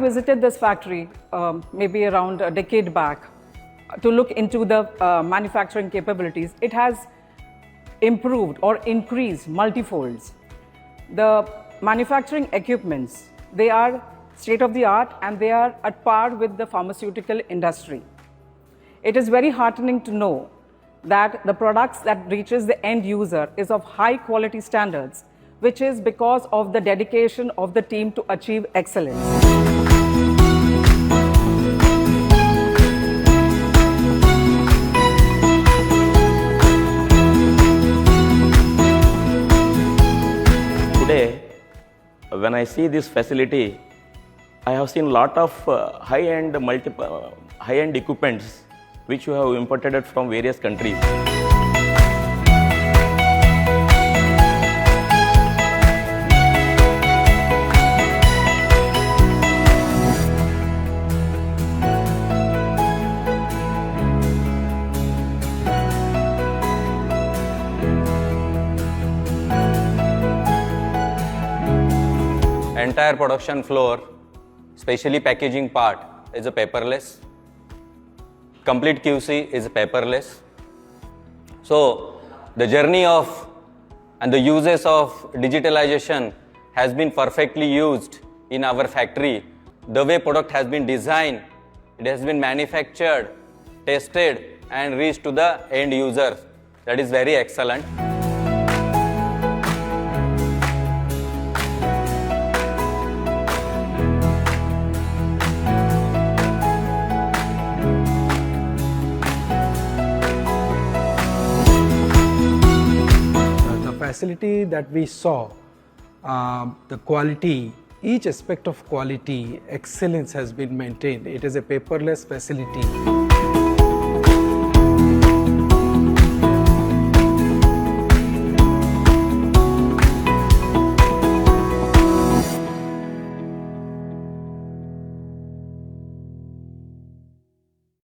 visited this factory maybe around a decade back to look into the manufacturing capabilities. It has improved or increased multifolds. The manufacturing equipments, they are state of the art and they are at par with the pharmaceutical industry. It is very heartening to know that the products that reaches the end user is of high quality standards, which is because of the dedication of the team to achieve excellence. Today, when I see this facility, I have seen a lot of high-end equipments which you have imported from various countries. Entire production floor, especially packaging part, is a paperless. Complete QC is paperless. So the journey of and the uses of digitalization has been perfectly used in our factory. The way product has been designed, it has been manufactured, tested and reached to the end user. That is very excellent. Facility that we saw, the quality, each aspect of quality, excellence has been maintained. It is a paperless facility.